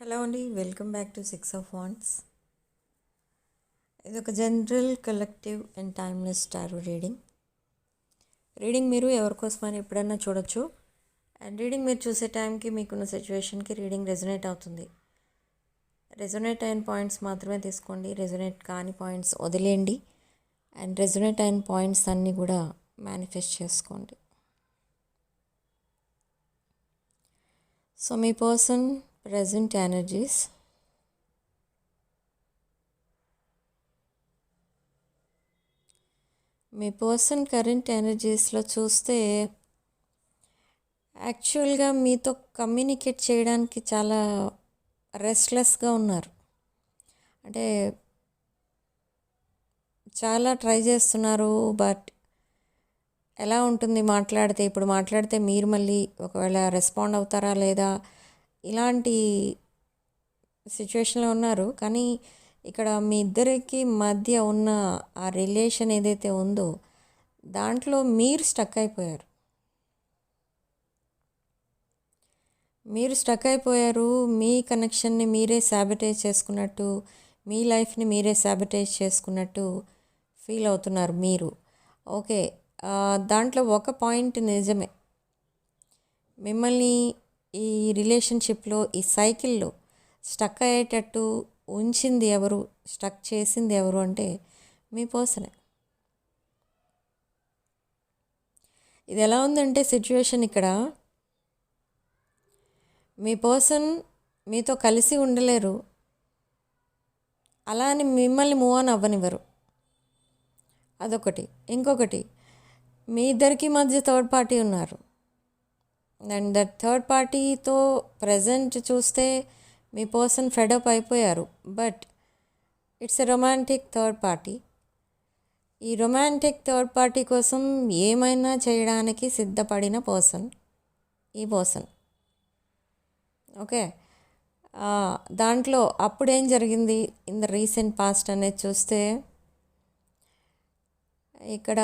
Hello అండి, welcome back to six of wands. ఇది ఒక general collective and timeless tarot reading మీరు ఎవరికోసమని ఎప్పుడైనా చూడొచ్చు. అండ్ రీడింగ్ మీరు చూసే టైంకి మీకున్న సిచ్యువేషన్కి రీడింగ్ రెజొనేట్ అవుతుంది. రెజొనేట్ అయిన పాయింట్స్ మాత్రమే తీసుకోండి, రెజొనేట్ కాని పాయింట్స్ వదిలేయండి. అండ్ రెజొనేట్ అయిన పాయింట్స్ అన్నీ కూడా మేనిఫెస్ట్ చేసుకోండి. సో మీ పర్సన్ present energies, మీ పర్సన్ కరెంట్ ఎనర్జీస్లో చూస్తే యాక్చువల్గా మీతో కమ్యూనికేట్ చేయడానికి చాలా రెస్ట్లెస్గా ఉన్నారు. అంటే చాలా ట్రై చేస్తున్నారు, బట్ ఎలా ఉంటుంది మాట్లాడితే, ఇప్పుడు మాట్లాడితే మీరు మళ్ళీ ఒకవేళ రెస్పాండ్ అవుతారా లేదా, ఇలాంటి సిచ్యువేషన్లో ఉన్నారు. కానీ ఇక్కడ మీ ఇద్దరికి మధ్య ఉన్న ఆ రిలేషన్ ఏదైతే ఉందో దాంట్లో మీరు స్టక్ అయిపోయారు. మీ కనెక్షన్ని మీరే సాబిటైజ్ చేసుకున్నట్టు, మీ లైఫ్ని మీరే సాబిటైజ్ చేసుకున్నట్టు ఫీల్ అవుతున్నారు మీరు. ఓకే, దాంట్లో ఒక పాయింట్ నిజమే. మిమ్మల్ని ఈ రిలేషన్షిప్లో, ఈ సైకిల్లో స్టక్ అయ్యేటట్టు ఉంచింది ఎవరు, స్టక్ చేసింది ఎవరు అంటే మీ పర్సనే. ఇది ఎలా ఉందంటే సిచ్యువేషన్, ఇక్కడ మీ పర్సన్ మీతో కలిసి ఉండలేరు, అలా అని మిమ్మల్ని మూవ్ ఆన్ అవ్వనివ్వరు. అదొకటి. ఇంకొకటి, మీ ఇద్దరికి మధ్య థర్డ్ పార్టీ ఉన్నారు. అండ్ దట్ థర్డ్ పార్టీతో ప్రజెంట్ చూస్తే మీ పర్సన్ ఫెడప్ అయిపోయారు. But it's a romantic third party. ఈ రొమాంటిక్ థర్డ్ పార్టీ కోసం ఏమైనా చేయడానికి సిద్ధపడిన పర్సన్ ఈ పర్సన్. ఓకే, దాంట్లో అప్పుడేం జరిగింది ఇన్ ద రీసెంట్ పాస్ట్ అనేది చూస్తే, ఇక్కడ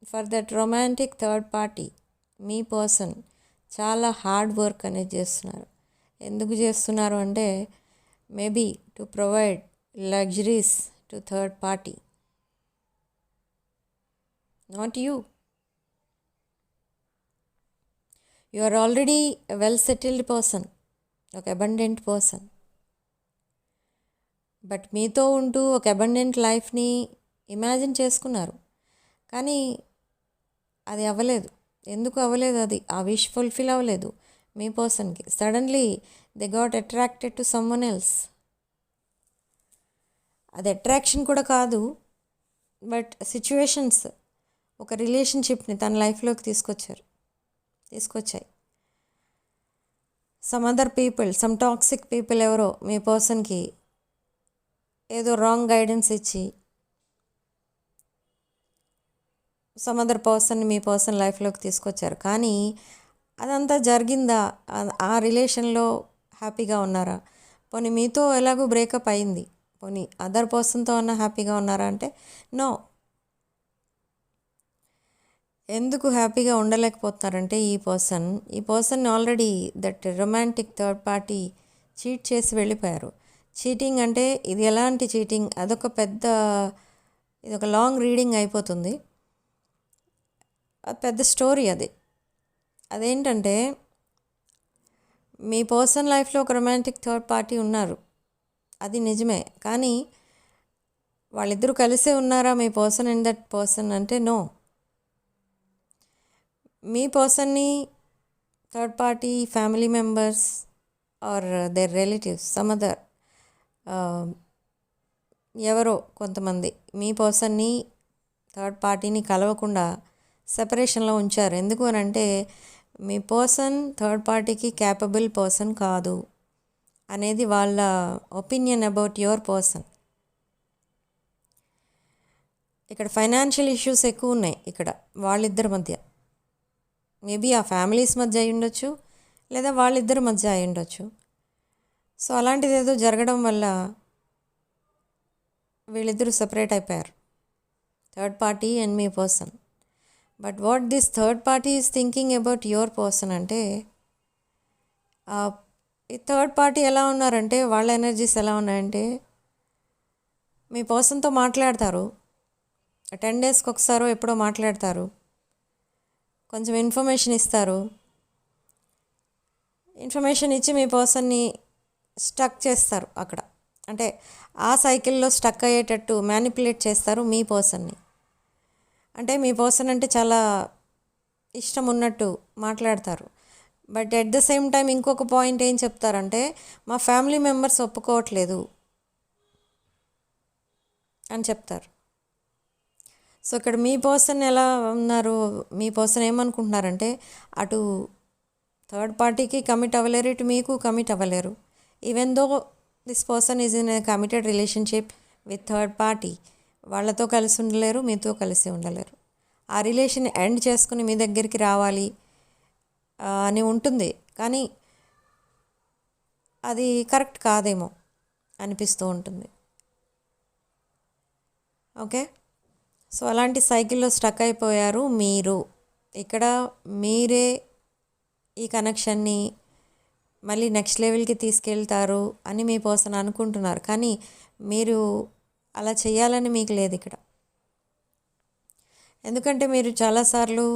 for that romantic third party మీ పర్సన్ చాలా హార్డ్ వర్క్ అనేది చేస్తున్నారు. ఎందుకు చేస్తున్నారు అంటే maybe to provide luxuries to third party, not you. You are already a well settled person, ఒక అబండెంట్ పర్సన్. బట్ మీతో ఉంటూ ఒక అబండెంట్ లైఫ్ని ఇమాజిన్ చేసుకున్నారు, కానీ అది అవ్వలేదు. ఎందుకు అవ్వలేదు? అది ఆ విష్ ఫుల్ఫిల్ అవ్వలేదు మీ పర్సన్కి. Suddenly they got attracted to someone else. అది అట్రాక్షన్ కూడా కాదు, బట్ సిచ్యువేషన్స్ ఒక రిలేషన్షిప్ని తన లైఫ్లోకి తీసుకొచ్చాయి. Some other people, some toxic people ఎవరో మీ పర్సన్కి ఏదో రాంగ్ గైడెన్స్ ఇచ్చి సమ్ అదర్ పర్సన్ని మీ పర్సన్ లైఫ్లోకి తీసుకొచ్చారు. కానీ అదంతా జరిగిందా? ఆ రిలేషన్లో హ్యాపీగా ఉన్నారా? పోనీ మీతో ఎలాగో బ్రేకప్ అయింది, పోనీ అదర్ పర్సన్తో అన్నా హ్యాపీగా ఉన్నారా అంటే నో. ఎందుకు హ్యాపీగా ఉండలేకపోతున్నారంటే ఈ person already that romantic third party cheat చేసి వెళ్ళిపోయారు. చీటింగ్ అంటే ఇది ఎలాంటి చీటింగ్? ఇదొక లాంగ్ రీడింగ్ అయిపోతుంది. పెద్ద స్టోరీ అది. అదేంటంటే మీ పర్సన్ లైఫ్లో ఒక రొమాంటిక్ థర్డ్ పార్టీ ఉన్నారు, అది నిజమే. కానీ వాళ్ళిద్దరూ కలిసే ఉన్నారా మీ పర్సన్ అండ్ దట్ పర్సన్ అంటే నో. మీ పర్సన్ని third party family members or their relatives, some other ఎవరో కొంతమంది మీ పర్సన్ని థర్డ్ పార్టీని కలవకుండా సెపరేషన్లో ఉంచారు. ఎందుకు అని అంటే మీ పర్సన్ థర్డ్ పార్టీకి క్యాపబుల్ పర్సన్ కాదు అనేది వాళ్ళ ఒపీనియన్ అబౌట్ యువర్ పర్సన్. ఇక్కడ ఫైనాన్షియల్ ఇష్యూస్ ఎక్కువ ఉన్నాయి ఇక్కడ వాళ్ళిద్దరి మధ్య. మేబీ ఆ ఫ్యామిలీస్ మధ్య అయి ఉండొచ్చు, లేదా వాళ్ళిద్దరి మధ్య అయి ఉండొచ్చు. సో అలాంటిది ఏదో జరగడం వల్ల వీళ్ళిద్దరూ సెపరేట్ అయిపోయారు, third party and me person. But what this third party is thinking about your person అంటే ఈ థర్డ్ పార్టీ ఎలా ఉన్నారంటే, వాళ్ళ ఎనర్జీస్ ఎలా ఉన్నాయంటే, మీ పర్సన్తో మాట్లాడతారు, 10 డేస్కి ఒకసారో ఎప్పుడో మాట్లాడతారు, కొంచెం ఇన్ఫర్మేషన్ ఇస్తారు, ఇన్ఫర్మేషన్ ఇచ్చి మీ పర్సన్ని స్టక్ చేస్తారు అక్కడ. అంటే ఆ సైకిల్లో స్టక్ అయ్యేటట్టు మ్యానిపులేట్ చేస్తారు మీ పర్సన్ని. అంటే మీ పర్సన్ అంటే చాలా ఇష్టం ఉన్నట్టు మాట్లాడతారు. But at the same time ఇంకొక పాయింట్ ఏం చెప్తారంటే, మా ఫ్యామిలీ మెంబర్స్ ఒప్పుకోవట్లేదు అని చెప్తారు. సో ఇక్కడ మీ పర్సన్ ఎలా ఉన్నారు, మీ పర్సన్ ఏమనుకుంటున్నారంటే, అటు థర్డ్ పార్టీకి కమిట్ అవ్వలేరు, ఇటు మీకు కమిట్ అవ్వలేరు. Even though this person is in a committed relationship with third party, వాళ్ళతో కలిసి ఉండలేరు, మీతో కలిసి ఉండలేరు. ఆ రిలేషన్ ఎండ్ చేసుకుని మీ దగ్గరికి రావాలి అని ఉంటుంది, కానీ అది కరెక్ట్ కాదేమో అనిపిస్తూ ఉంటుంది. ఓకే, సో అలాంటి సైకిల్లో స్టక్ అయిపోయారు మీరు. ఇక్కడ మీరే ఈ కనెక్షన్ని మళ్ళీ నెక్స్ట్ లెవెల్కి తీసుకెళ్తారు అని మీ పర్సన్ అనుకుంటున్నారు, కానీ మీరు అలా చేయాలని మీకు లేదు ఇక్కడ. ఎందుకంటే మీరు చాలాసార్లు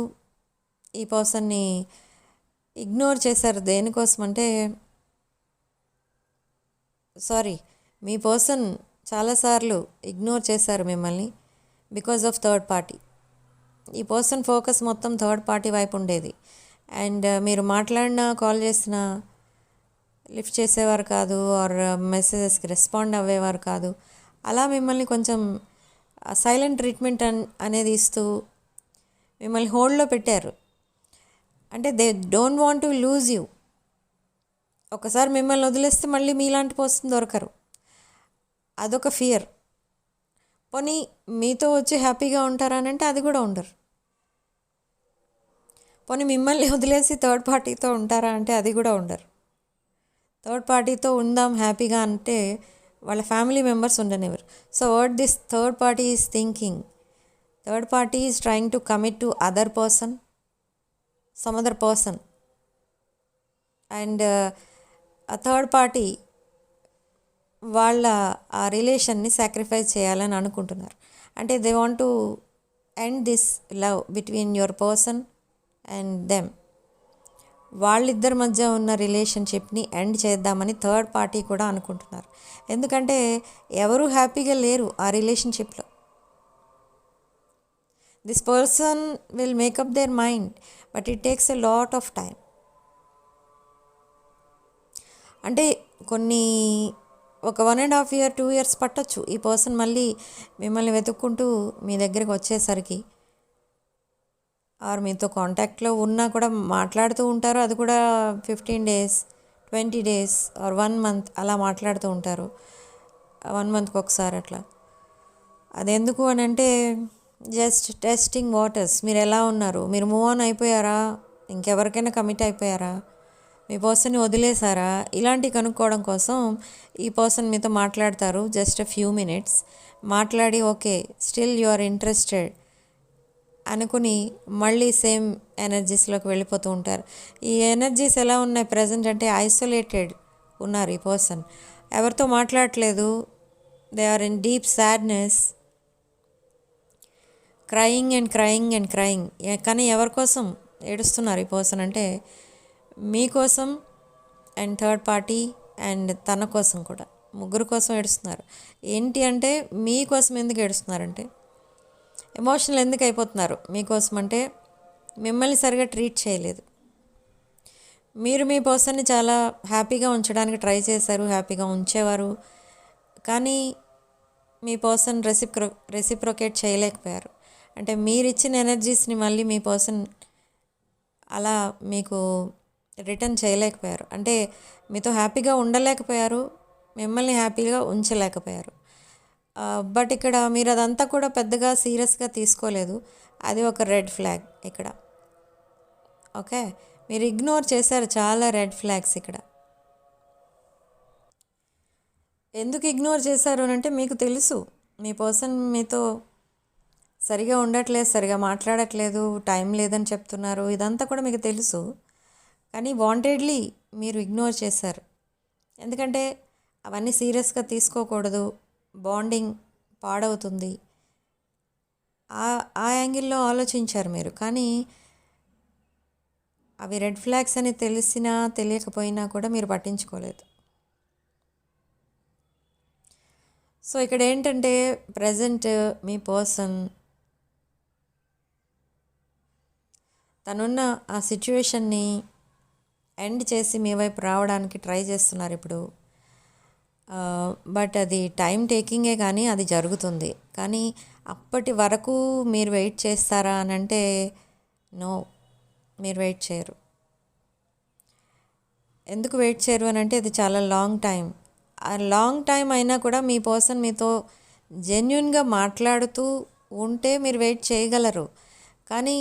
ఈ పర్సన్ని ఇగ్నోర్ చేశారు. దేనికోసం అంటే, మీ పర్సన్ చాలాసార్లు ఇగ్నోర్ చేశారు మిమ్మల్ని బికాజ్ ఆఫ్ థర్డ్ పార్టీ. ఈ పర్సన్ ఫోకస్ మొత్తం థర్డ్ పార్టీ వైపు ఉండేది. అండ్ మీరు మాట్లాడినా, కాల్ చేసినా లిఫ్ట్ చేసేవారు కాదు, ఆర్ మెసేజెస్కి రెస్పాండ్ అవ్వేవారు కాదు. అలా మిమ్మల్ని కొంచెం సైలెంట్ ట్రీట్మెంట్ అనేది ఇస్తూ మిమ్మల్ని హోల్డ్లో పెట్టారు. అంటే they don't want to lose you. ఒకసారి మిమ్మల్ని వదిలేస్తే మళ్ళీ మీలాంటి పర్సన్ దొరకరు, అదొక ఫియర్. పోనీ మీతో వచ్చి హ్యాపీగా ఉంటారనంటే అది కూడా ఉండరు. పోనీ మిమ్మల్ని వదిలేసి థర్డ్ పార్టీతో ఉంటారా అంటే అది కూడా ఉండరు. థర్డ్ పార్టీతో ఉందాం హ్యాపీగా అంటే వాళ్ళ ఫ్యామిలీ మెంబర్స్ ఉండనివ్వరు. So what this third party is thinking, third party is trying to commit to other person, some other person. And ఆ థర్డ్ పార్టీ వాళ్ళ ఆ రిలేషన్ని సాక్రిఫైస్ చేయాలని అనుకుంటున్నారు. అంటే they want to end this love between your person and them. వాళ్ళిద్దరి మధ్య ఉన్న రిలేషన్షిప్ని ఎండ్ చేద్దామని థర్డ్ పార్టీ కూడా అనుకుంటున్నారు. ఎందుకంటే ఎవరు హ్యాపీగా లేరు ఆ రిలేషన్షిప్లో. This person will make up their mind, but it takes a lot of time. అంటే ఒక 1.5 year 2 years పట్టొచ్చు ఈ పర్సన్ మళ్ళీ మిమ్మల్ని వెతుక్కుంటూ మీ దగ్గరికి వచ్చేసరికి. ఆర్ మీతో కాంటాక్ట్లో ఉన్నా కూడా మాట్లాడుతూ ఉంటారు, అది కూడా 15 days 20 days ఆర్ 1 month అలా మాట్లాడుతూ ఉంటారు, 1 monthకి ఒకసారి అట్లా. అదెందుకు అని అంటే జస్ట్ టెస్టింగ్ వాటర్స్. మీరు ఎలా ఉన్నారు, మీరు మూవ్ ఆన్ అయిపోయారా, ఇంకెవరికైనా కమిట్ అయిపోయారా, మీ పర్సన్ని వదిలేసారా, ఇలాంటివి కనుక్కోవడం కోసం ఈ పర్సన్ మీతో మాట్లాడతారు. జస్ట్ a few minutes మాట్లాడి okay still you are interested అనుకుని మళ్ళీ సేమ్ ఎనర్జీస్లోకి వెళ్ళిపోతూ ఉంటారు. ఈ ఎనర్జీస్ ఎలా ఉన్నాయి ప్రజెంట్ అంటే ఐసోలేటెడ్ ఉన్నారు ఈ పర్సన్, ఎవరితో మాట్లాడట్లేదు. They are in deep sadness, crying and crying and crying. కానీ ఎవరి కోసం ఏడుస్తున్నారు ఈ పర్సన్ అంటే మీకోసం అండ్ థర్డ్ పార్టీ అండ్ తన కోసం కూడా, ముగ్గురు కోసం ఏడుస్తున్నారు. ఏంటి అంటే మీకోసం ఎందుకు ఏడుస్తున్నారంటే, ఎమోషనల్ ఎందుకు అయిపోతున్నారు మీకోసం అంటే మిమ్మల్ని సరిగా ట్రీట్ చేయలేదు. మీరు మీ పర్సన్ని చాలా హ్యాపీగా ఉంచడానికి ట్రై చేశారు, హ్యాపీగా ఉంచేవారు, కానీ మీ పర్సన్ రెసిప్రొకేట్ చేయలేకపోయారు. అంటే మీరు ఇచ్చిన ఎనర్జీస్ని మళ్ళీ మీ పర్సన్ అలా మీకు రిటర్న్ చేయలేకపోయారు. అంటే మీతో హ్యాపీగా ఉండలేకపోయారు, మిమ్మల్ని హ్యాపీగా ఉంచలేకపోయారు. బట్ ఇక్కడ మీరు అదంతా కూడా పెద్దగా సీరియస్గా తీసుకోలేదు, అది ఒక రెడ్ ఫ్లాగ్ ఇక్కడ. ఓకే, మీరు ఇగ్నోర్ చేశారు చాలా రెడ్ ఫ్లాగ్స్ ఇక్కడ. ఎందుకు ఇగ్నోర్ చేశారు అని అంటే మీకు తెలుసు మీ పర్సన్ మీతో సరిగా ఉండట్లేదు, సరిగా మాట్లాడట్లేదు, టైం లేదని చెప్తున్నారు, ఇదంతా కూడా మీకు తెలుసు. కానీ వాంటెడ్లీ మీరు ఇగ్నోర్ చేశారు. ఎందుకంటే అవన్నీ సీరియస్గా తీసుకోకూడదు, బాండింగ్ పాడవుతుంది, ఆ ఆ యాంగిల్లో ఆలోచించారు మీరు. కానీ అవి రెడ్ ఫ్లాగ్స్ అని తెలిసినా తెలియకపోయినా కూడా మీరు పట్టించుకోలేదు. సో ఇక్కడ ఏంటంటే ప్రజెంట్ మీ పర్సన్ తనున్న ఆ సిచ్యువేషన్ని ఎండ్ చేసి మీ వైపు రావడానికి ట్రై చేస్తున్నారు ఇప్పుడు. బట్ అది టైం టేకింగే, కానీ అది జరుగుతుంది. కానీ అప్పటి వరకు మీరు వెయిట్ చేస్తారా అని అంటే నో, మీరు వెయిట్ చేయరు. ఎందుకు వెయిట్ చేయరు అని అంటే ఇది చాలా లాంగ్ టైం. ఆ లాంగ్ టైం అయినా కూడా మీ పర్సన్ మీతో జెన్యున్గా మాట్లాడుతూ ఉంటే మీరు వెయిట్ చేయగలరు. కానీ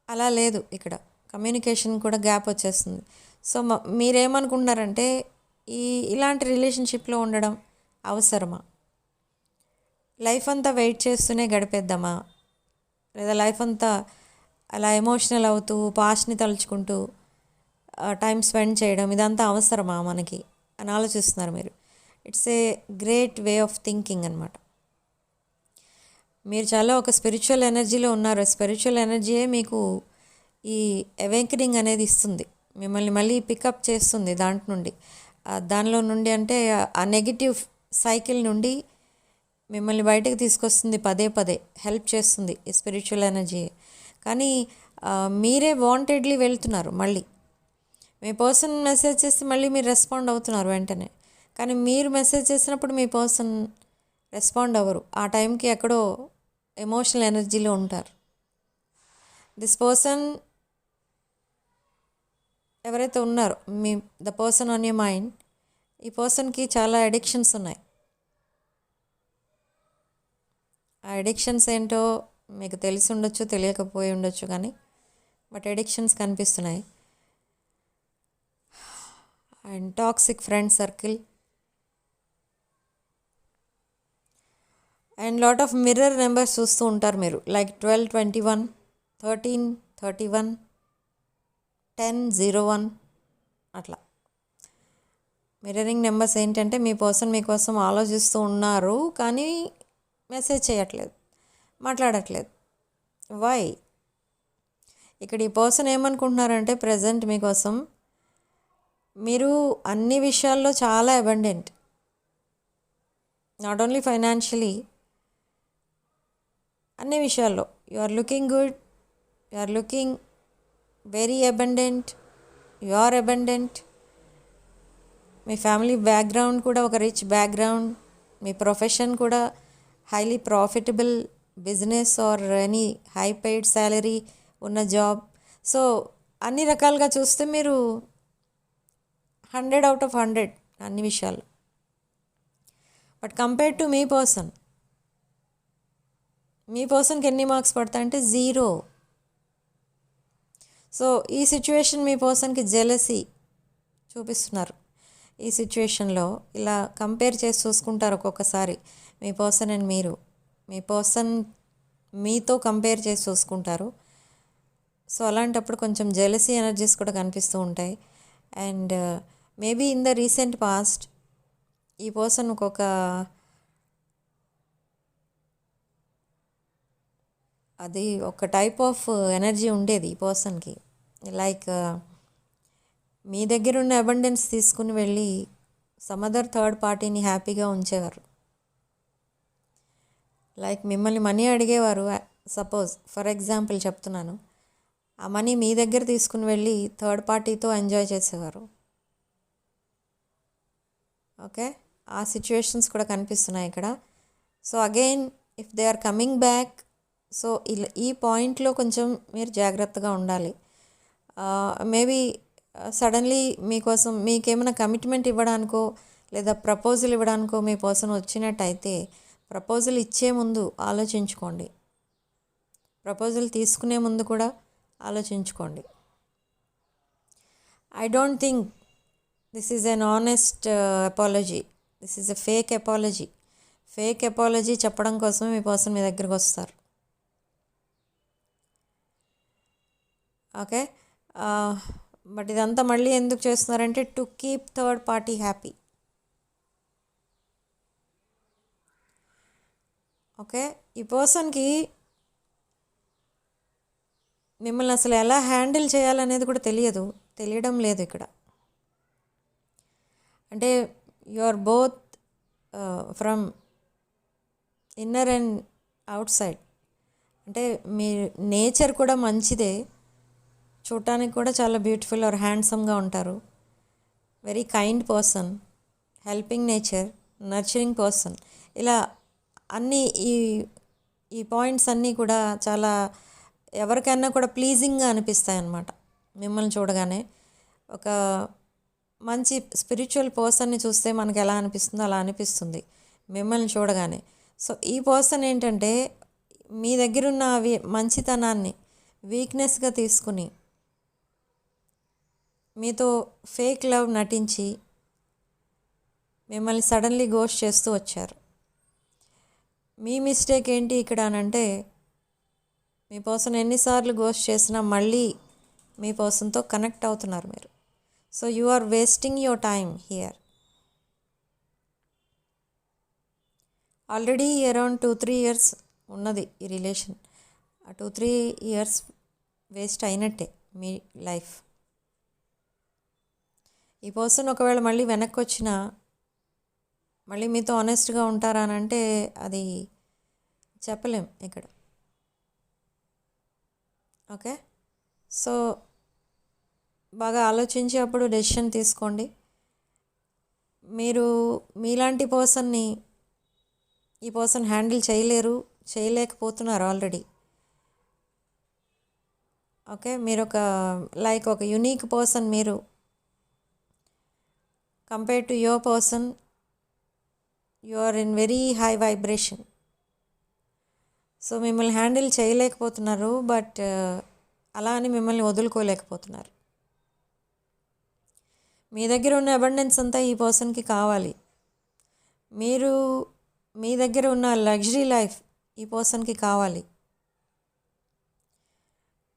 అలా లేదు, ఇక్కడ కమ్యూనికేషన్ కూడా గ్యాప్ వచ్చేస్తుంది. సో మీరేమనుకుంటున్నారంటే ఇలాంటి రిలేషన్షిప్లో ఉండడం అవసరమా? లైఫ్ అంతా వెయిట్ చేస్తూనే గడిపేద్దామా, లేదా లైఫ్ అంతా అలా ఎమోషనల్ అవుతూ పాస్ట్ని తలుచుకుంటూ టైం స్పెండ్ చేయడం ఇదంతా అవసరమా మనకి అని ఆలోచిస్తున్నారు మీరు. It's a great way of thinking అనమాట. మీరు చాలా ఒక స్పిరిచువల్ ఎనర్జీలో ఉన్నారు. స్పిరిచువల్ ఎనర్జీయే మీకు ఈ అవేకనింగ్ అనేది ఇస్తుంది, మిమ్మల్ని మళ్ళీ పికప్ చేస్తుంది దానిలో నుండి అంటే ఆ నెగిటివ్ సైకిల్ నుండి మిమ్మల్ని బయటకు తీసుకొస్తుంది, పదే పదే హెల్ప్ చేస్తుంది ఈ స్పిరిచువల్ ఎనర్జీ. కానీ మీరే వాంటెడ్లీ వెళ్తున్నారు. మళ్ళీ మీ పర్సన్ మెసేజ్ చేసి మళ్ళీ మీరు రెస్పాండ్ అవుతున్నారు వెంటనే. కానీ మీరు మెసేజ్ చేసినప్పుడు మీ పర్సన్ రెస్పాండ్ అవ్వరు. ఆ టైంకి ఎక్కడో ఎమోషనల్ ఎనర్జీలో ఉంటారు. దిస్ పర్సన్ ఎవరైతే ఉన్నారో the person on your mind, ఈ పర్సన్కి చాలా అడిక్షన్స్ ఉన్నాయి. ఆ అడిక్షన్స్ ఏంటో మీకు తెలిసి ఉండొచ్చు, తెలియకపోయి ఉండొచ్చు, కానీ బట్ అడిక్షన్స్ కనిపిస్తున్నాయి. And toxic friend circle and lot of mirror numbers చూస్తూ ఉంటారు మీరు. లైక్ 12, 21, 13, 31, 10, 01 అట్లా మిర్రరింగ్ నెంబర్స్ ఏంటంటే మీ పర్సన్ మీకోసం ఆలోచిస్తూ ఉన్నారు, కానీ మెసేజ్ చేయట్లేదు, మాట్లాడట్లేదు. వై? ఇక్కడ ఈ పర్సన్ ఏమనుకుంటున్నారంటే ప్రజెంట్ మీకోసం మీరు అన్ని విషయాల్లో చాలా అబండెంట్, నాట్ ఓన్లీ ఫైనాన్షియలీ, అన్ని విషయాల్లో you are looking good, you are looking very abundant, you are abundant. మీ ఫ్యామిలీ బ్యాక్గ్రౌండ్ కూడా ఒక రిచ్ బ్యాక్గ్రౌండ్, మీ ప్రొఫెషన్ కూడా highly profitable business or any high paid salary ఉన్న జాబ్. సో అన్ని రకాలుగా చూస్తే మీరు 100 out of 100 అన్ని విషయాలు. బట్ కంపేర్డ్ టు మీ పర్సన్కి ఎన్ని మార్క్స్ పడతాయంటే 0. సో ఈ సిచ్యువేషన్ మీ పర్సన్కి జెలసీ చూపిస్తున్నారు. ఈ సిచ్యువేషన్లో ఇలా కంపేర్ చేసి చూసుకుంటారు ఒక్కొక్కసారి మీ పర్సన్ అండ్ మీరు. మీ పర్సన్ మీతో కంపేర్ చేసి చూసుకుంటారు. సో అలాంటప్పుడు కొంచెం జెలసీ ఎనర్జీస్ కూడా కనిపిస్తూ ఉంటాయి. And maybe in the recent past ఈ పర్సన్ అది ఒక టైప్ ఆఫ్ ఎనర్జీ ఉండేది ఈ పర్సన్కి. లైక్ మీ దగ్గర ఉన్న అబండెన్స్ తీసుకుని వెళ్ళి సమ్ అదర్ థర్డ్ పార్టీని హ్యాపీగా ఉంచేవారు. లైక్ మిమ్మల్ని మనీ అడిగేవారు, సపోజ్ ఫర్ ఎగ్జాంపుల్ చెప్తున్నాను, ఆ మనీ మీ దగ్గర తీసుకుని వెళ్ళి థర్డ్ పార్టీతో ఎంజాయ్ చేసేవారు. ఓకే, ఆ సిచ్యువేషన్స్ కూడా కనిపిస్తున్నాయి ఇక్కడ. So again if they are coming back, so ఈ పాయింట్లో కొంచెం మీరు జాగ్రత్తగా ఉండాలి. మేబీ సడన్లీ మీకోసం మీకేమైనా కమిట్మెంట్ ఇవ్వడానికో లేదా ప్రపోజల్ ఇవ్వడానికో మీ పర్సన్ వచ్చినట్టయితే ప్రపోజల్ ఇచ్చే ముందు ఆలోచించుకోండి, ప్రపోజల్ తీసుకునే ముందు కూడా ఆలోచించుకోండి. I don't think this is N honest apology, this is a fake apology. Fake apology చెప్పడం కోసమే మీ పర్సన్ మీ దగ్గరికి వస్తారు. ఓకే, బట్ ఇదంతా మళ్ళీ ఎందుకు చేస్తున్నారంటే to keep third party happy. Okay, ఈ పర్సన్కి మిమ్మల్ని అసలు ఎలా హ్యాండిల్ చేయాలనేది కూడా తెలియడం లేదు ఇక్కడ. అంటే you are both from inner and outside. అంటే మీ నేచర్ కూడా మంచిదే, చూడటానికి కూడా చాలా బ్యూటిఫుల్ ఆర్ హ్యాండ్సమ్గా ఉంటారు. Very kind person, helping nature, nurturing person. ఇలా అన్నీ ఈ పాయింట్స్ అన్నీ కూడా చాలా ఎవరికైనా కూడా ప్లీజింగ్గా అనిపిస్తాయి అన్నమాట. మిమ్మల్ని చూడగానే ఒక మంచి స్పిరిచువల్ పర్సన్ని చూస్తే మనకు ఎలా అనిపిస్తుందో అలా అనిపిస్తుంది మిమ్మల్ని చూడగానే. సో ఈ పర్సన్ ఏంటంటే మీ దగ్గర ఉన్న మంచితనాన్ని వీక్నెస్గా తీసుకుని మీతో ఫేక్ లవ్ నటించి మిమ్మల్ని సడన్లీ గోస్ట్ చేస్తూ వచ్చారు. మీ మిస్టేక్ ఏంటి ఇక్కడ అనంటే మీ పర్సన్ ఎన్నిసార్లు గోస్ట్ చేసినా మళ్ళీ మీ పర్సన్తో కనెక్ట్ అవుతున్నారు మీరు. So you are wasting your time here. Already around 2-3 years ఉన్నది ఈ రిలేషన్. ఆ 2-3 years వేస్ట్ అయినట్టే మీ లైఫ్. ఈ పర్సన్ ఒకవేళ మళ్ళీ వెనక్కి వచ్చినా మళ్ళీ మీతో ఆనెస్ట్గా ఉంటారా అని అంటే అది చెప్పలేం ఇక్కడ. ఓకే, సో బాగా ఆలోచించి అప్పుడు డెసిషన్ తీసుకోండి. మీరు మీలాంటి పర్సన్ని ఈ పర్సన్ హ్యాండిల్ చేయలేకపోతున్నారు ఆల్రెడీ. ఓకే, మీరు ఒక యునీక్ పర్సన్. మీరు compare to your person you are in very high vibration. So మిమ్మల్ని హ్యాండిల్ చేయలేకపోతున్నారు, బట్ అలా అని మిమ్మల్ని వదులుకోలేకపోతున్నారు. మీ దగ్గర ఉన్న అబండెన్స్ అంతా ఈ పర్సన్కి కావాలి. మీరు మీ దగ్గర ఉన్న లగ్జరీ లైఫ్ ఈ పర్సన్కి కావాలి.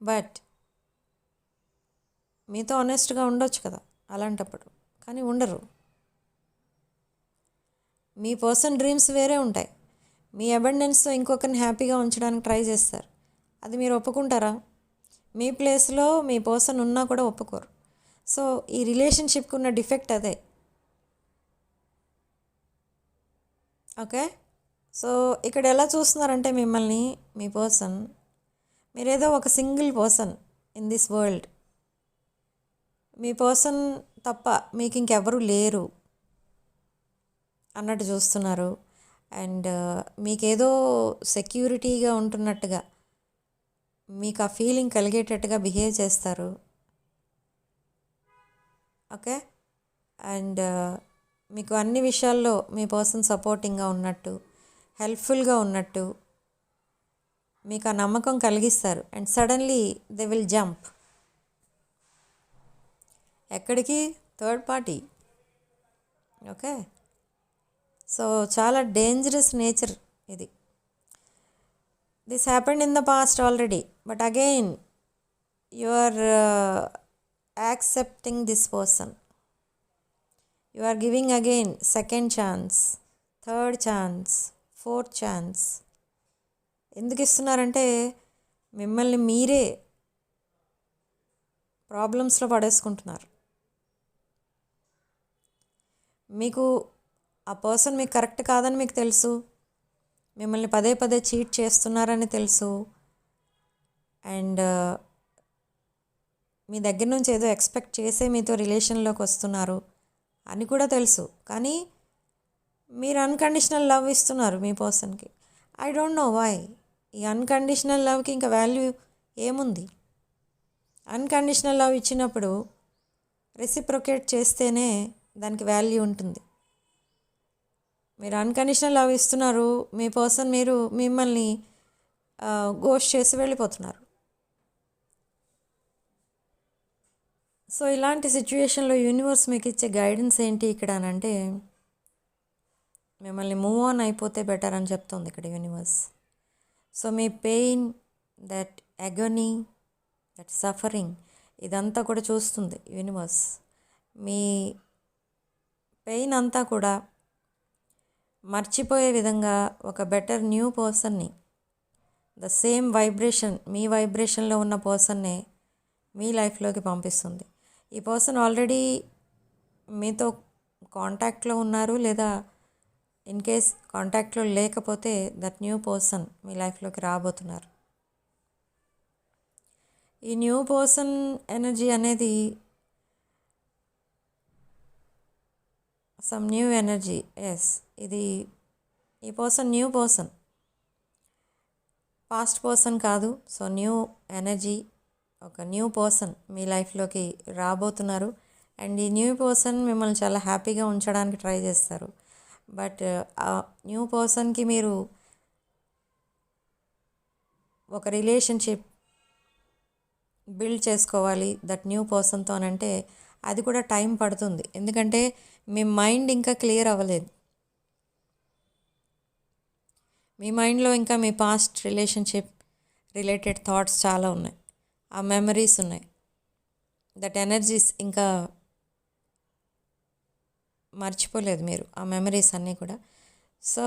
బట్ మీతో ఆనెస్ట్గా ఉండొచ్చు కదా అలాంటప్పుడు, కానీ ఉండరు. మీ పర్సన్ డ్రీమ్స్ వేరే ఉంటాయి. మీ అబండెన్స్తో ఇంకొకరిని హ్యాపీగా ఉంచడానికి ట్రై చేస్తారు. అది మీరు ఒప్పుకుంటారా? మీ ప్లేస్లో మీ పర్సన్ ఉన్నా కూడా ఒప్పుకోరు. సో ఈ రిలేషన్షిప్కి ఉన్న డిఫెక్ట్ అదే. ఓకే, సో ఇక్కడ ఎలా చూస్తున్నారంటే మిమ్మల్ని మీ పర్సన్, మీరేదో ఒక single person in this world. Me person తప్ప మీకు ఇంకెవరూ లేరు అన్నట్టు చూస్తున్నారు. అండ్ మీకేదో సెక్యూరిటీగా ఉంటున్నట్టుగా మీకు ఆ ఫీలింగ్ కలిగేటట్టుగా బిహేవ్ చేస్తారు. ఓకే, అండ్ మీకు అన్ని విషయాల్లో మీ పర్సన్ సపోర్టింగ్గా ఉన్నట్టు, హెల్ప్ఫుల్గా ఉన్నట్టు మీకు ఆ నమ్మకం కలిగిస్తారు. And suddenly they will jump. ఎక్కడికి? Third party. ఓకే, సో చాలా డేంజరస్ నేచర్ ఇది. This happened in the past already, but again you are accepting this person. You are giving again second chance, third chance, fourth chance. ఎందుకు ఇస్తున్నారంటే మిమ్మల్ని మీరే ప్రాబ్లమ్స్లో పడేసుకుంటున్నారు. మీకు ఆ person మీకు కరెక్ట్ కాదని మీకు తెలుసు, మిమ్మల్ని పదే పదే చీట్ చేస్తున్నారని తెలుసు, అండ్ మీ దగ్గర నుంచి ఏదో ఎక్స్పెక్ట్ చేసే మీతో రిలేషన్లోకి వస్తున్నారు అని కూడా తెలుసు. కానీ మీరు అన్కండిషనల్ లవ్ ఇస్తున్నారు మీ పర్సన్కి. I don't know why. ఈ అన్కండిషనల్ లవ్కి ఇంకా వాల్యూ ఏముంది? అన్కండిషనల్ లవ్ ఇచ్చినప్పుడు రెసిప్రొకేట్ చేస్తేనే దానికి వాల్యూ ఉంటుంది. మీరు అన్కండిషనల్ లవ్ ఇస్తున్నారు, మీ పర్సన్ మిమ్మల్ని గోస్ట్ చేసి వెళ్ళిపోతున్నారు. సో ఇలాంటి సిచ్యువేషన్లో యూనివర్స్ మీకు ఇచ్చే గైడెన్స్ ఏంటి ఇక్కడ అని అంటే మిమ్మల్ని మూవ్ ఆన్ అయిపోతే బెటర్ అని చెప్తుంది ఇక్కడ యూనివర్స్. సో మీ pain, that agony, that suffering ఇదంతా కూడా చూస్తుంది యూనివర్స్. మీ పెయిన్ అంతా కూడా మర్చిపోయే విధంగా ఒక బెటర్ న్యూ పర్సన్ని, ద సేమ్ వైబ్రేషన్, మీ వైబ్రేషన్లో ఉన్న పర్సన్నే మీ లైఫ్లోకి పంపిస్తుంది. ఈ పర్సన్ ఆల్రెడీ మీతో కాంటాక్ట్లో ఉన్నారు, లేదా ఇన్ కేస్ కాంటాక్ట్లో లేకపోతే దట్ న్యూ పర్సన్ మీ లైఫ్లోకి రాబోతున్నారు. ఈ న్యూ పర్సన్ ఎనర్జీ అనేది సమ్ న్యూ ఎనర్జీ. ఎస్, ఇది ఈ person new person, past person కాదు. సో న్యూ ఎనర్జీ, ఒక న్యూ పర్సన్ మీ లైఫ్లోకి రాబోతున్నారు. అండ్ ఈ న్యూ పర్సన్ మిమ్మల్ని చాలా హ్యాపీగా ఉంచడానికి ట్రై చేస్తారు. బట్ ఆ న్యూ పర్సన్కి మీరు ఒక రిలేషన్షిప్ బిల్డ్ చేసుకోవాలి దట్ న్యూ పర్సన్తో అని అంటే అది కూడా టైం పడుతుంది. ఎందుకంటే మీ మైండ్ ఇంకా క్లియర్ అవ్వలేదు. మీ మైండ్లో ఇంకా మీ పాస్ట్ రిలేషన్షిప్ రిలేటెడ్ థాట్స్ చాలా ఉన్నాయి, ఆ మెమరీస్ ఉన్నాయి, దట్ ఎనర్జీస్ ఇంకా మర్చిపోలేదు మీరు ఆ మెమరీస్ అన్నీ కూడా. So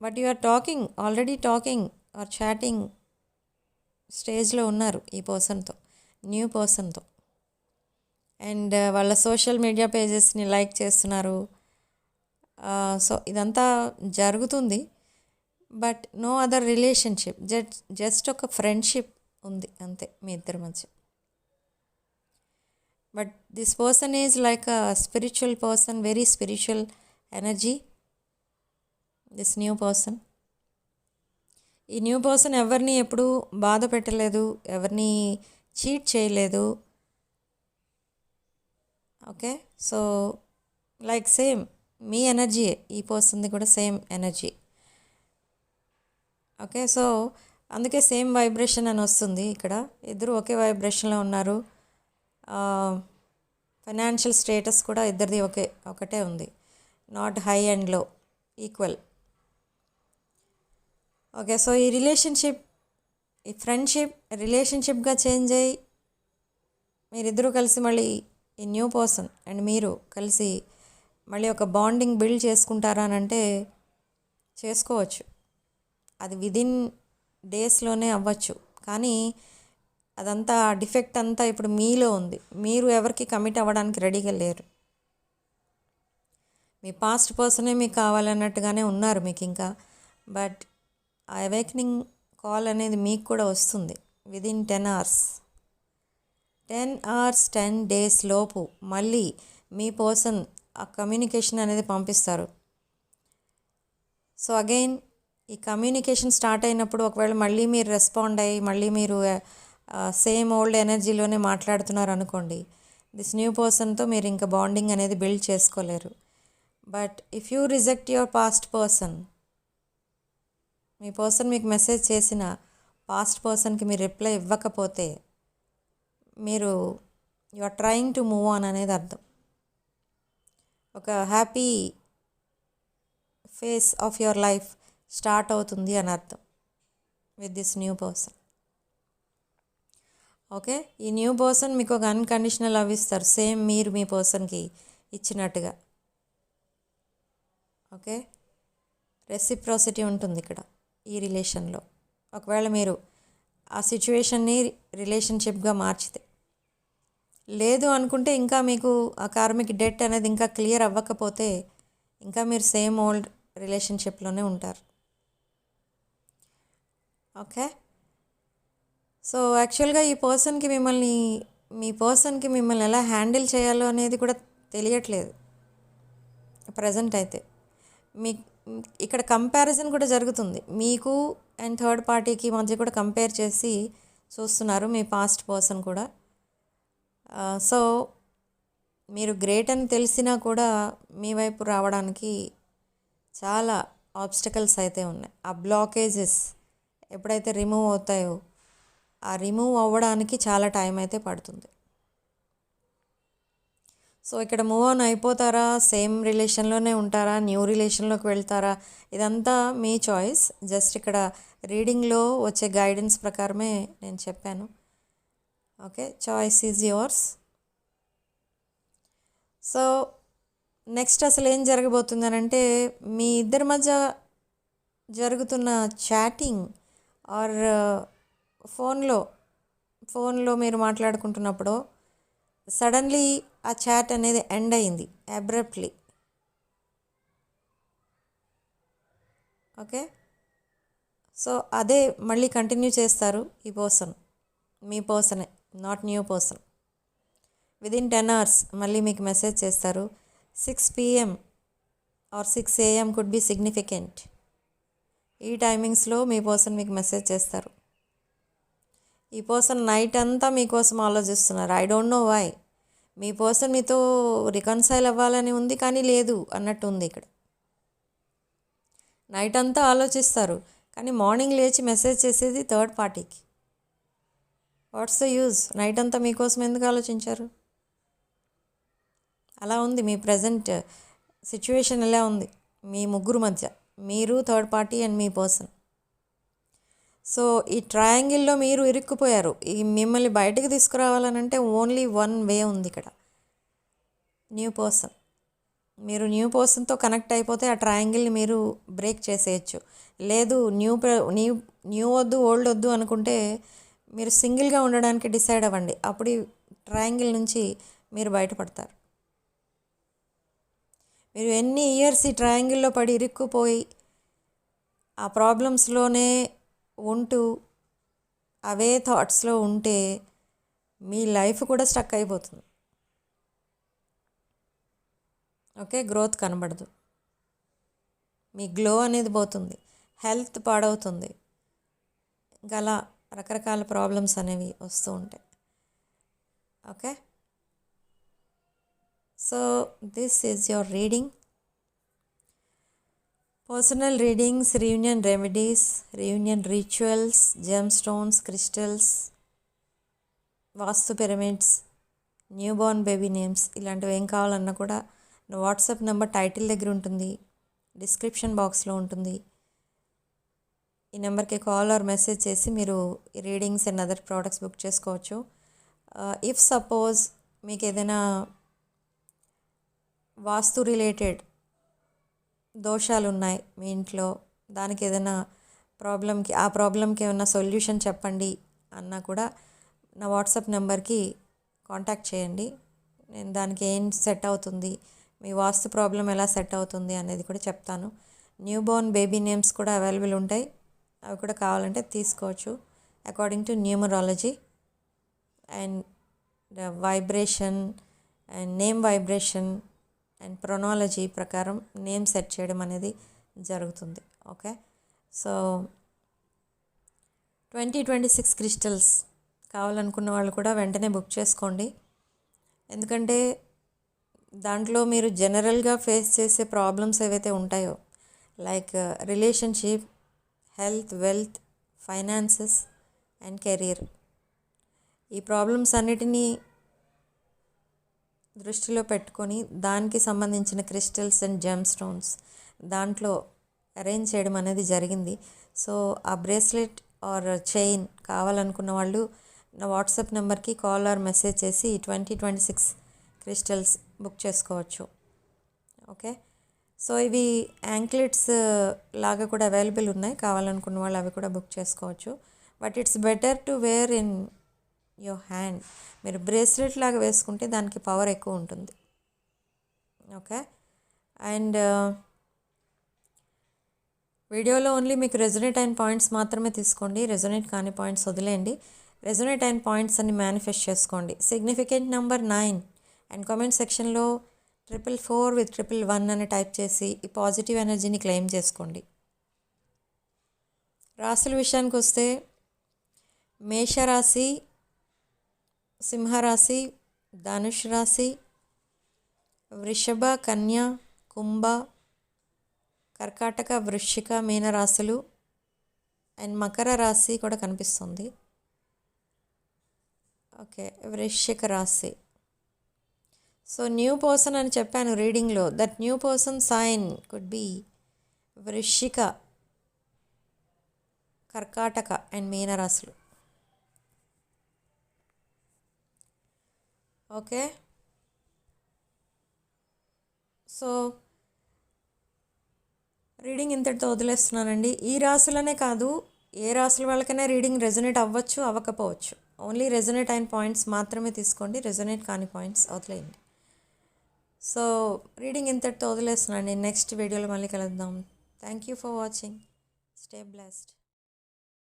but you are talking, already talking or chatting స్టేజ్లో ఉన్నారు ఈ పర్సన్తో, న్యూ పర్సన్తో. అండ్ వాళ్ళ సోషల్ మీడియా పేజెస్ని లైక్ చేస్తున్నారు. సో ఇదంతా జరుగుతుంది. But no other relationship, just ఒక ఫ్రెండ్షిప్ ఉంది అంతే మీ ఇద్దరి మధ్య. But this person is like a spiritual person, very spiritual energy, this new person. ఈ న్యూ పర్సన్ ఎవరిని ఎప్పుడూ బాధ పెట్టలేదు, ఎవరిని చీట్ చేయలేదు. ఓకే, సో లైక్ సేమ్ మీ ఎనర్జీయే ఈ పర్సన్ది కూడా సేమ్ ఎనర్జీ. ఓకే, సో అందుకే సేమ్ వైబ్రేషన్ అని వస్తుంది ఇక్కడ. ఇద్దరు ఒకే వైబ్రేషన్లో ఉన్నారు. ఫైనాన్షియల్ స్టేటస్ కూడా ఇద్దరిది ఒకటే ఉంది, నాట్ హై అండ్ లో, ఈక్వల్. ఓకే, సో ఈ రిలేషన్షిప్, ఈ ఫ్రెండ్షిప్ రిలేషన్షిప్గా చేంజ్ అయ్యి మీరిద్దరూ కలిసి మళ్ళీ ఈ న్యూ పర్సన్ అండ్ మీరు కలిసి మళ్ళీ ఒక బాండింగ్ బిల్డ్ చేసుకుంటారా అని అంటే చేసుకోవచ్చు. అది విదిన్ డేస్లోనే అవ్వచ్చు. కానీ అదంతా డిఫెక్ట్ అంతా ఇప్పుడు మీలో ఉంది. మీరు ఎవరికి కమిట్ అవ్వడానికి రెడీగా లేరు. మీ పాస్ట్ పర్సనే మీకు కావాలన్నట్టుగానే ఉన్నారు మీకు ఇంకా. బట్ ఆ అవేకనింగ్ కాల్ అనేది మీకు కూడా వస్తుంది విదిన్ 10 hours. 10 days లోపు మళ్ళీ మీ పర్సన్ ఆ కమ్యూనికేషన్ అనేది పంపిస్తారు. సో అగైన్ ఈ కమ్యూనికేషన్ స్టార్ట్ అయినప్పుడు ఒకవేళ మళ్ళీ మీరు రెస్పాండ్ అయ్యి మళ్ళీ మీరు సేమ్ ఓల్డ్ ఎనర్జీలోనే మాట్లాడుతున్నారు అనుకోండి, దిస్ న్యూ పర్సన్తో మీరు ఇంకా బాండింగ్ అనేది బిల్డ్ చేసుకోలేరు. But if you reject your past person, మీ పర్సన్ మీకు మెసేజ్ చేసిన పాస్ట్ పర్సన్కి మీరు రిప్లై ఇవ్వకపోతే మీరు you are trying to move on అనేది అర్థం. ఒక happy phase of your life start అవుతుంది అని అర్థం with this new person. Okay, ఈ న్యూ పర్సన్ మీకు ఒక అన్కండిషనల్ లవ్ ఇస్తారు, సేమ్ మీరు మీ పర్సన్కి ఇచ్చినట్టుగా. ఓకే, రెసిప్రాసిటీ ఉంటుంది ఇక్కడ ఈ రిలేషన్లో. ఒకవేళ మీరు ఆ సిచ్యువేషన్ని రిలేషన్షిప్గా మార్చితే, లేదు అనుకుంటే ఇంకా మీకు ఆ కార్మిక్ డెట్ అనేది ఇంకా క్లియర్ అవ్వకపోతే ఇంకా మీరు సేమ్ ఓల్డ్ రిలేషన్షిప్లోనే ఉంటారు. ఓకే, సో యాక్చువల్గా ఈ పర్సన్కి మీ పర్సన్కి మిమ్మల్ని ఎలా హ్యాండిల్ చేయాలో అనేది కూడా తెలియట్లేదు ప్రజెంట్ అయితే. మీ ఇక్కడ కంపారిజన్ కూడా జరుగుతుంది, మీకు అండ్ థర్డ్ పార్టీకి మధ్య కూడా కంపేర్ చేసి చూస్తున్నారు మీ పాస్ట్ పర్సన్ కూడా. సో మీరు గ్రేట్ అని తెలిసినా కూడా మీ వైపు రావడానికి చాలా ఆబ్స్టకల్స్ అయితే ఉన్నాయి. ఆ బ్లాకేజెస్ ఎప్పుడైతే రిమూవ్ అవుతాయో ఆ రిమూవ్ అవ్వడానికి చాలా టైం అయితే పడుతుంది. సో ఇక్కడ మూవ్ ఆన్ అయిపోతారా, సేమ్ రిలేషన్లోనే ఉంటారా, న్యూ రిలేషన్లోకి వెళ్తారా, ఇదంతా మీ చాయిస్. జస్ట్ ఇక్కడ రీడింగ్లో వచ్చే గైడెన్స్ ప్రకారమే నేను చెప్పాను. Okay, choice is yours. So next అసలు ఏం జరగబోతుంది అని అంటే, మీ ఇద్దరి మధ్య జరుగుతున్న చాటింగ్ ఆర్ ఫోన్లో మీరు మాట్లాడుకుంటున్నప్పుడు సడన్లీ ఆ చాట్ అనేది ఎండ్ అయింది అబ్రప్ట్లీ. ఓకే, సో అదే మళ్ళీ కంటిన్యూ చేస్తారు ఈ పర్సన్, మీ పర్సనే, not new person. Within 10 hours మళ్ళీ మీకు మెసేజ్ చేస్తారు. 6 PM or 6 AM could be significant. ఈ టైమింగ్స్లో మీ పర్సన్ మీకు మెసేజ్ చేస్తారు. ఈ పర్సన్ నైట్ అంతా మీకోసం ఆలోచిస్తున్నారు. I don't know why. మీ పర్సన్ మీతో రికన్సైల్ అవ్వాలని ఉంది కానీ లేదు అన్నట్టు ఉంది ఇక్కడ. నైట్ అంతా ఆలోచిస్తారు కానీ మార్నింగ్ లేచి మెసేజ్ చేసేది థర్డ్ పార్టీకి. What's the use? నైట్ అంతా మీకోసం ఎందుకు ఆలోచించారు? అలా ఉంది మీ ప్రజెంట్ సిచ్యువేషన్. ఎలా ఉంది మీ ముగ్గురు మధ్య, మీరు, third party and me person. So ఈ ట్రయాంగిల్లో మీరు ఇరుక్కుపోయారు. ఈ మిమ్మల్ని బయటకు తీసుకురావాలనంటే ఓన్లీ వన్ వే ఉంది ఇక్కడ, న్యూ పర్సన్. మీరు న్యూ పర్సన్తో కనెక్ట్ అయిపోతే ఆ ట్రయాంగిల్ని మీరు బ్రేక్ చేసేయచ్చు. లేదు న్యూ వద్దు, ఓల్డ్ వద్దు అనుకుంటే మీరు సింగిల్గా ఉండడానికి డిసైడ్ అవ్వండి. అప్పుడు ఈ ట్రయాంగిల్ నుంచి మీరు బయటపడతారు. మీరు ఎన్ని ఇయర్స్ ఈ ట్రయాంగిల్లో పడి ఇరుక్కుపోయి ఆ ప్రాబ్లమ్స్లోనే ఉంటూ అవే థాట్స్లో ఉంటే మీ లైఫ్ కూడా స్టక్ అయిపోతుంది. ఓకే, గ్రోత్ కనబడదు, మీ గ్లో అనేది పోతుంది, హెల్త్ పాడవుతుంది, ఇంకా అలా రకరకాల ప్రాబ్లమ్స్ అనేవి వస్తూ ఉంటాయి. Okay, so this is your reading. Personal readings, reunion remedies, reunion rituals, gem stones, crystals, vastu pyramids, new born baby names, ఇలాంటివి ఏం కావాలన్నా కూడా నా వాట్సాప్ నెంబర్ టైటిల్ దగ్గర ఉంటుంది, డిస్క్రిప్షన్ బాక్స్లో ఉంటుంది. ఈ నెంబర్కి కాల్ ఆర్ మెసేజ్ చేసి మీరు ఈ readings and other products book చేసుకోవచ్చు. ఇఫ్ సపోజ్ మీకు ఏదైనా వాస్తు రిలేటెడ్ దోషాలు ఉన్నాయి మీ ఇంట్లో, దానికి ఏదైనా ఆ ప్రాబ్లంకి ఏమైనా సొల్యూషన్ చెప్పండి అన్నా కూడా నా వాట్సాప్ నెంబర్కి కాంటాక్ట్ చేయండి. నేను దానికి ఏం సెట్ అవుతుంది, మీ వాస్తు ప్రాబ్లం ఎలా సెట్ అవుతుంది అనేది కూడా చెప్తాను. న్యూ బోర్న్ బేబీ నేమ్స్ కూడా అవైలబుల్ ఉంటాయి, అవి కూడా కావాలంటే తీసుకోవచ్చు. According to numerology and vibration and name vibration and pronology ప్రకారం నేమ్ సెట్ చేయడం అనేది జరుగుతుంది. ఓకే, సో 2026 క్రిస్టల్స్ కావాలనుకున్న వాళ్ళు కూడా వెంటనే బుక్ చేసుకోండి. ఎందుకంటే దాంట్లో మీరు జనరల్గా ఫేస్ చేసే ప్రాబ్లమ్స్ ఏవైతే ఉంటాయో, like relationship, health, wealth, finances and career, ఈ ప్రాబ్లమ్స్ అన్నిటినీ దృష్టిలో పెట్టుకొని దానికి సంబంధించిన క్రిస్టల్స్ అండ్ జెమ్ స్టోన్స్ దాంట్లో అరేంజ్ చేయడం అనేది జరిగింది. సో ఆ బ్రేస్లెట్ ఆర్ చైన్ కావాలనుకున్న వాళ్ళు నా వాట్సాప్ నెంబర్కి కాల్ ఆర్ మెసేజ్ చేసి 2026 క్రిస్టల్స్ బుక్ చేసుకోవచ్చు. ఓకే, సో ఇవి యాంక్లెట్స్ లాగా కూడా అవైలబుల్ ఉన్నాయి, కావాలనుకున్న వాళ్ళు అవి కూడా బుక్ చేసుకోవచ్చు. But it's better to wear in your hand. మీరు బ్రేస్లెట్ లాగా వేసుకుంటే దానికి పవర్ ఎక్కువ ఉంటుంది. ఓకే, అండ్ వీడియోలో ఓన్లీ మీకు రెజొనేట్ అయిన పాయింట్స్ మాత్రమే తీసుకోండి, రెజొనేట్ కాని పాయింట్స్ వదిలేయండి. రెజొనేట్ అయిన పాయింట్స్ అన్ని మేనిఫెస్ట్ చేసుకోండి. సిగ్నిఫికెంట్ నెంబర్ 9 అండ్ కామెంట్ సెక్షన్లో 444 with 111 అని టైప్ చేసి ఈ పాజిటివ్ ఎనర్జీని క్లెయిమ్ చేసుకోండి. రాశుల విషయానికి వస్తే మేషరాశి, సింహరాశి, ధనుష్ రాశి, వృషభ, కన్య, కుంభ, కర్కాటక, వృశ్చిక, మీన రాశులు అండ్ మకర రాశి కూడా కనిపిస్తుంది. ఓకే, వృశ్చిక రాశి. సో న్యూ పర్సన్ అని చెప్పాను రీడింగ్లో. That new person sign could be Vrishchika, Karkataka and మీనరాశులు. ఓకే, సో రీడింగ్ ఇంతటితో వదిలేస్తున్నానండి. ఈ రాసులనే కాదు, ఏ రాసుల వాళ్ళకైనా రీడింగ్ రెజొనేట్ అవ్వచ్చు, అవ్వకపోవచ్చు. ఓన్లీ రెజొనేట్ అయిన పాయింట్స్ మాత్రమే తీసుకోండి, రెజొనేట్ కాని పాయింట్స్ వదిలేయండి. సో రీడింగ్ ఇంతటితో వదిలేస్తున్నాను. నెక్స్ట్ వీడియోలో మళ్ళీ కలుద్దాం. Thank you for watching. Stay blessed.